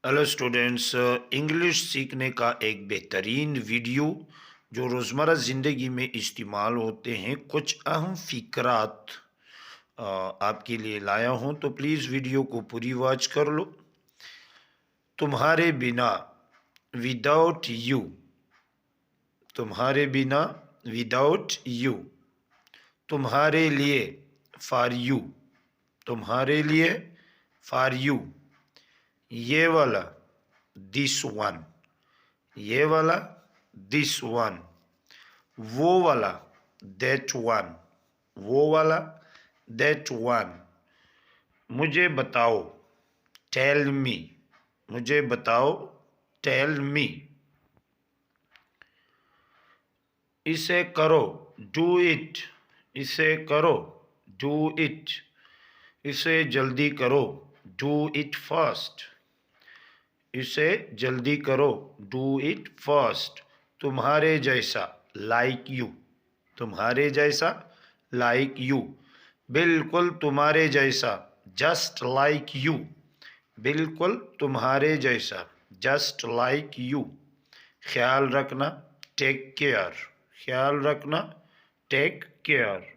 Hello students, English सीखने का एक बेहतरीन वीडियो जो रोज़मर्रा ज़िंदगी में इस्तेमाल होते हैं, कुछ अहम फ़िक्रात आपके लिए लाया हूँ, तो प्लीज़ वीडियो को पूरी वॉच कर लो। तुम्हारे बिना, विदाउट यू। तुम्हारे बिना, विदाउट यू। तुम्हारे लिए, फॉर यू। तुम्हारे लिए, फॉर यू। ये वाला, दिस वन। ये वाला, दिस वन। वो वाला, दैट वन। वो वाला, दैट वन। मुझे बताओ, टेल मी। मुझे बताओ, टेल मी। इसे करो, डू इट। इसे करो, डू इट। इसे जल्दी करो, डू इट फास्ट। इसे जल्दी करो, डू इट फास्ट। तुम्हारे जैसा, लाइक यू। तुम्हारे जैसा, लाइक यू। बिल्कुल तुम्हारे जैसा, जस्ट लाइक यू। बिल्कुल तुम्हारे जैसा, जस्ट लाइक यू। ख्याल रखना, टेक केयर। ख्याल रखना, टेक केयर।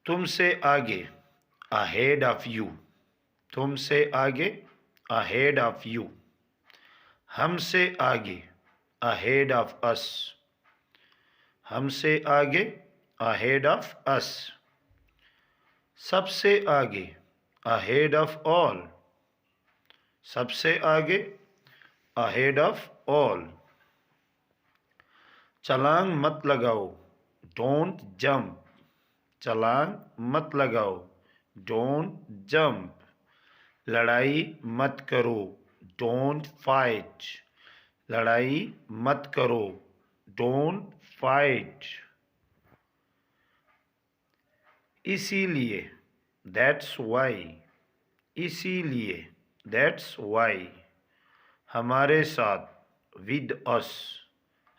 तुमसे आगे, अहेड ऑफ यू। तुमसे आगे, अहेड ऑफ यू। हमसे आगे, अहेड ऑफ अस। हमसे आगे, अहेड ऑफ अस। सबसे आगे, अहेड ऑफ ऑल। सबसे आगे, अहेड ऑफ ऑल। छलांग मत लगाओ, डोंट जंप। छलांग मत लगाओ, डोंट जंप। लड़ाई मत करो, डोंट फाइट। लड़ाई मत करो, डोंट फाइट। इसीलिए, दैट्स वाई। इसीलिए, दैट्स वाई। हमारे साथ, विद अस।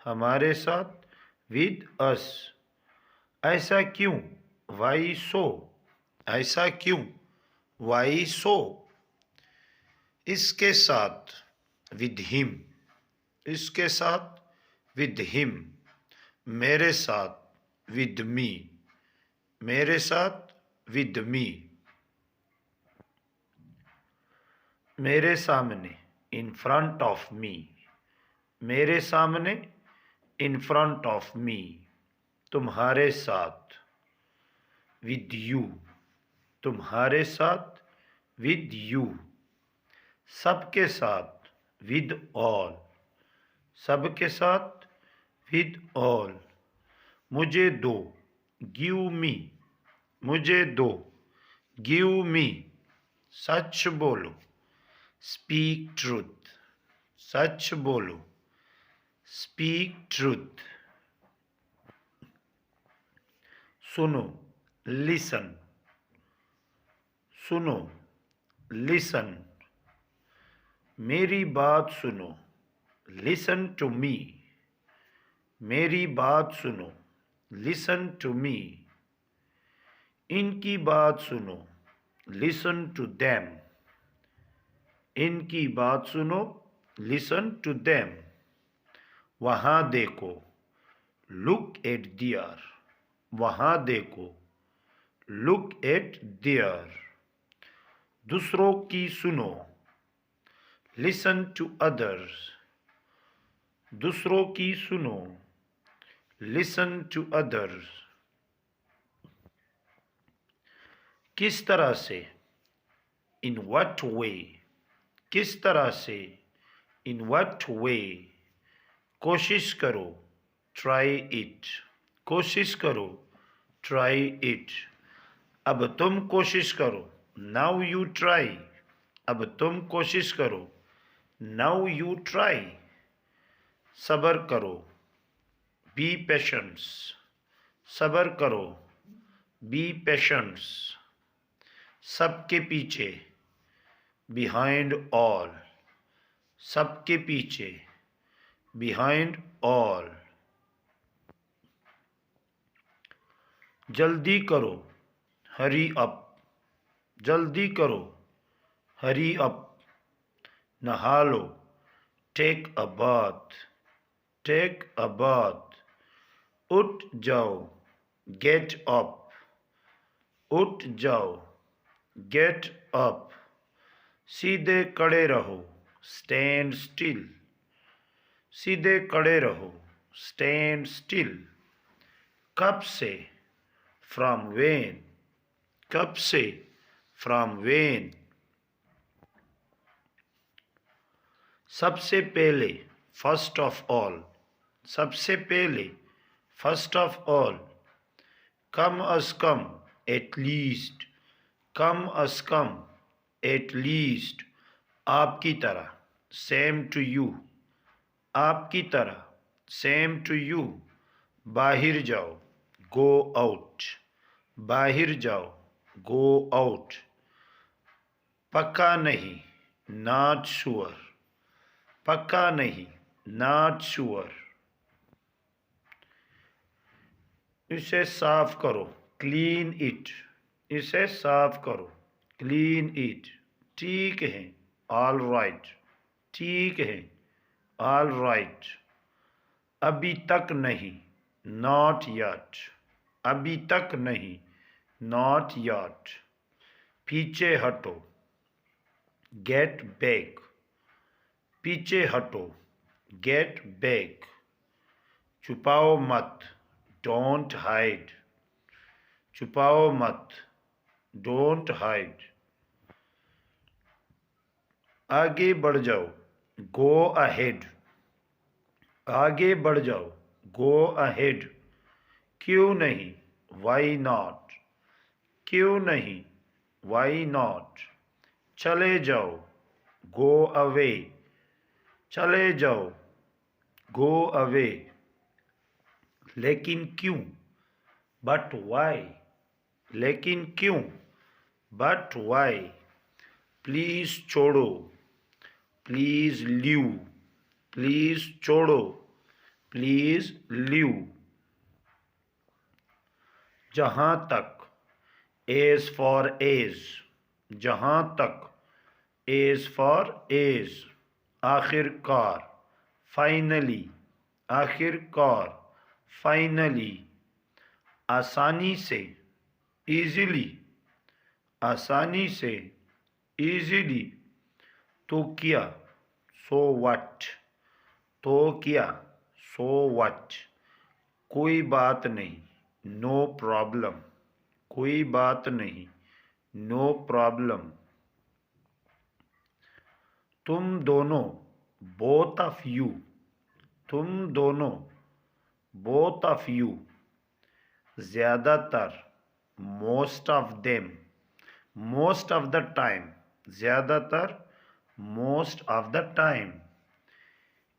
हमारे साथ, विद अस। ऐसा क्यों, वाई सो। ऐसा क्यों, वाई सो। इसके साथ, विद हिम। इसके साथ, विद हिम। मेरे साथ, विद मी। मेरे साथ, विद मी। मेरे सामने, इन फ्रंट ऑफ मी। मेरे सामने, इन फ्रंट ऑफ मी। तुम्हारे साथ, विद यू। तुम्हारे साथ, विद यू। सबके साथ, विद ऑल। सबके साथ, विद ऑल। मुझे दो, गिव मी। मुझे दो, गिव मी। सच बोलो, स्पीक ट्रूथ। सच बोलो, स्पीक ट्रूथ। सुनो, लिसन। सुनो, लिसन। मेरी बात सुनो, लिसन टू मी। मेरी बात सुनो, लिसन टू मी। इनकी बात सुनो, लिसन टू देम। इनकी बात सुनो, लिसन टू देम। वहाँ देखो, लुक एट देयर। वहाँ देखो, लुक एट देयर। दूसरों की सुनो, लिसन टू अदर्स। दूसरों की सुनो, लिसन टू अदर्स। किस तरह से, इन व्हाट वे। किस तरह से, इन व्हाट वे। कोशिश करो, ट्राई इट। कोशिश करो, ट्राई इट। अब तुम कोशिश करो, नाउ यू ट्राई। अब तुम कोशिश करो, नाउ यू ट्राई। सब्र करो, बी पेशेंस। सब्र करो, बी पेशेंस। सबके पीछे, बिहाइंड ऑल। सबके पीछे, बिहाइंड ऑल। जल्दी करो, हरी अप। जल्दी करो, हरी अप, नहा लो, take a bath, take a bath, उठ जाओ, गेट अप, उठ जाओ, गेट अप, सीधे खड़े रहो, स्टैंड स्टिल, सीधे खड़े रहो, स्टैंड स्टिल, कब से, फ्रॉम वेन, कब से, फ्रॉम वेन, सबसे पहले, फर्स्ट ऑफ ऑल, सबसे पहले, फर्स्ट ऑफ ऑल, कम अज कम, एट लीस्ट, कम अज कम, एट लीस्ट, आपकी तरह, सेम टू यू, आपकी तरह, सेम टू यू, बाहर जाओ, गो आउट, बाहर जाओ, गो आउट, पक्का नहीं, नॉट श्योर, पक्का नहीं, नॉट श्योर, इसे साफ करो, क्लीन इट, इसे साफ करो, क्लीन इट, ठीक है, ऑल राइट, ठीक है, ऑल राइट, अभी तक नहीं, नॉट यट, अभी तक नहीं, नॉट यट, पीछे हटो, गेट बैक, पीछे हटो, गेट बैक, छुपाओ मत, डोंट हाइड, छुपाओ मत, डोंट हाइड, आगे बढ़ जाओ, गो अहेड, आगे बढ़ जाओ, गो अहेड, क्यों नहीं, वाई नॉट, क्यों नहीं, वाई नॉट, चले जाओ, गो अवे, चले जाओ, गो अवे, लेकिन क्यों, बट वाई, लेकिन क्यों, बट वाई, प्लीज छोड़ो, प्लीज लीव, प्लीज छोड़ो, प्लीज लीव, जहाँ तक, एज फॉर एज, जहाँ तक, एज फॉर एज, आखिरकार, फाइनली, आखिरकार, फाइनली, आसानी से, इजीली, आसानी से, इजीली, तो किया, सो व्हाट, तो किया, सो व्हाट, कोई बात नहीं, नो प्रॉब्लम, कोई बात नहीं, नो प्रॉब्लम, तुम दोनों, बोथ ऑफ यू, तुम दोनों, बोथ ऑफ यू, ज़्यादातर, most of them, most of the time, ज़्यादातर, मोस्ट ऑफ द टाइम,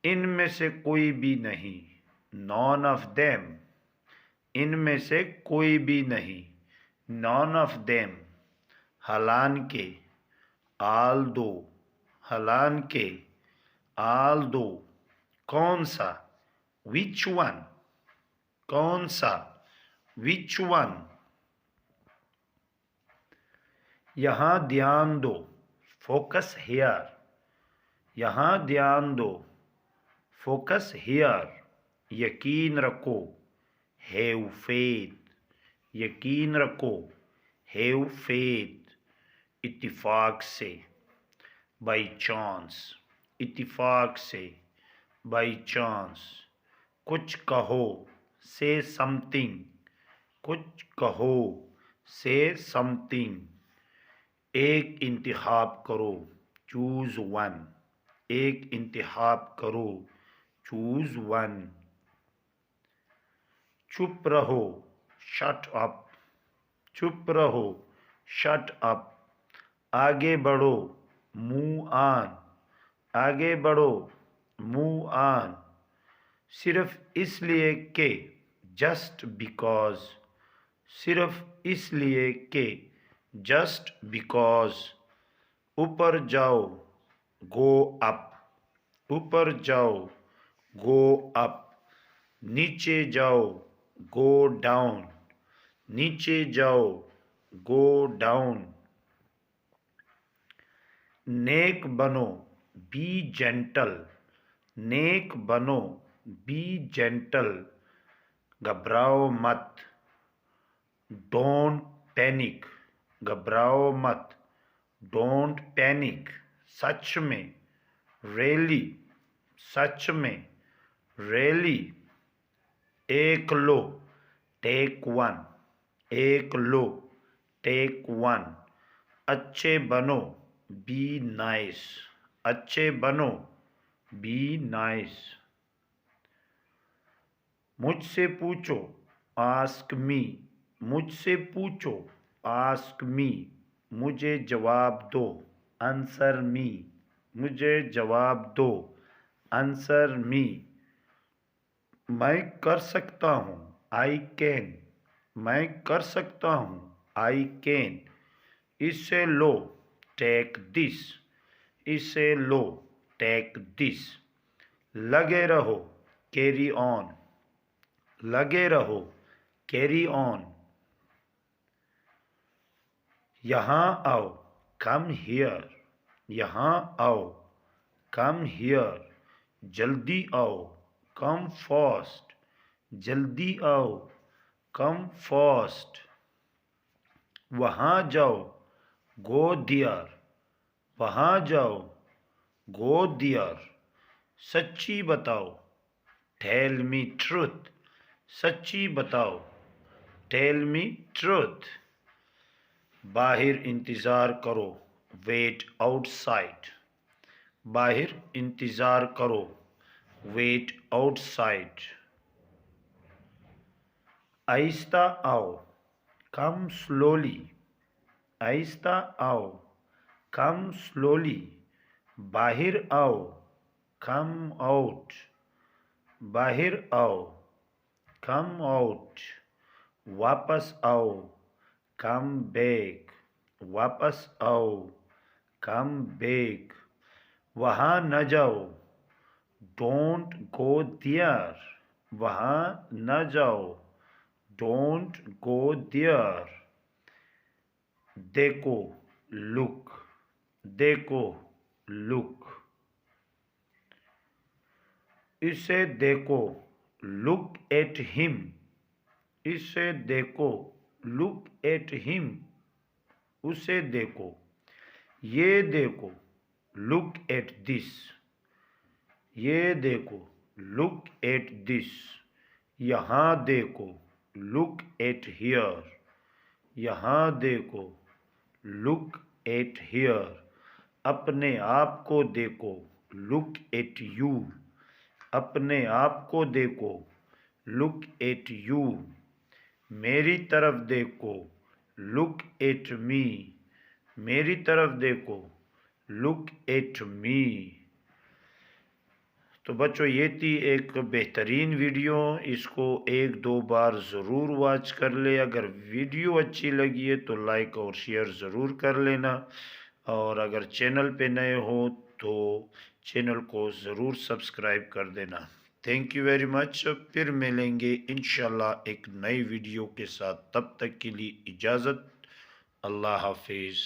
इनमें से कोई भी नहीं, नॉन ऑफ देम, इनमें से कोई भी नहीं, नॉन ऑफ देम, हलान के, आल दो, हलान के, आल दो, कौन सा, विच वन, कौन सा, विच वन, यहाँ ध्यान दो, फोकस हियर, यहाँ ध्यान दो, फोकस हियर, यकीन रखो, हैव फेथ, यकीन रखो, हैव फेथ, इत्तिफाक से, बाई चांस, इत्तिफाक से, बाई चांस, कुछ कहो, से समथिंग, कुछ कहो, से समथिंग, एक इंतखाब करो, चूज वन, एक इंतखाब करो, चूज वन, चुप रहो, शट अप, चुप रहो, शट अप, आगे बढ़ो, मूव ऑन, आगे बढ़ो, मूव ऑन, सिर्फ इसलिए कि, जस्ट बिकॉज, सिर्फ इसलिए कि, जस्ट बिकॉज, ऊपर जाओ, गो अप, ऊपर जाओ, गो अप, नीचे जाओ, गो डाउन, नीचे जाओ, गो डाउन, नेक बनो, बी जेंटल, नेक बनो, बी जेंटल, घबराओ मत, डोंट पैनिक, घबराओ मत, डोंट पैनिक, सच में, रियली, सच में, रियली, एक लो, टेक वन, एक लो, टेक वन, अच्छे बनो, बी नाइस, अच्छे बनो, बी नाइस, मुझसे पूछो, आस्क मी, मुझसे पूछो, आस्क मी, मुझे जवाब दो, आंसर मी, मुझे जवाब दो, आंसर मी, मैं कर सकता हूँ, आई कैन, मैं कर सकता हूँ, आई कैन, इसे लो, टेक दिस, इसे लो, टेक दिस, लगे रहो, कैरी ऑन, लगे रहो, कैरी ऑन, यहाँ आओ, कम हियर, यहाँ आओ, कम हियर, जल्दी आओ, कम फास्ट, जल्दी आओ, कम फास्ट, वहाँ जाओ, गो दियर, वहाँ जाओ, गो दियर, सच्ची बताओ, टेल मी ट्रुथ, सच्ची बताओ, टेल मी ट्रुथ, बाहर इंतज़ार करो, वेट आउटसाइड, बाहर इंतज़ार करो, वेट आउटसाइड, आहिस्ता आओ, कम स्लोली, आहिस्ता आओ, कम स्लोली, बाहर आओ, कम आउट, बाहर आओ, कम आउट, वापस आओ, कम बैक, वापस आओ, कम बैक, वहाँ न जाओ, डोंट गो दियर, वहाँ न जाओ, डोंट गो दियर, देखो, लुक, देखो, लुक, इसे देखो, लुक एट हिम, इसे देखो, लुक एट हिम, उसे देखो, ये देखो, लुक एट दिस, ये देखो, लुक एट दिस, यहाँ देखो, लुक एट हियर, यहाँ देखो, लुक एट हियर, अपने आप को देखो, लुक एट यू, अपने आप को देखो, लुक एट यू, मेरी तरफ देखो, लुक एट मी, मेरी तरफ देखो, लुक एट मी। तो बच्चों ये थी एक बेहतरीन वीडियो, इसको एक दो बार ज़रूर वॉच कर ले। अगर वीडियो अच्छी लगी है तो लाइक और शेयर ज़रूर कर लेना, और अगर चैनल पे नए हो तो चैनल को ज़रूर सब्सक्राइब कर देना। Thank you very much. फिर मिलेंगे इंशाल्लाह एक नई वीडियो के साथ, तब तक के लिए इजाज़त, अल्लाह हाफिज़।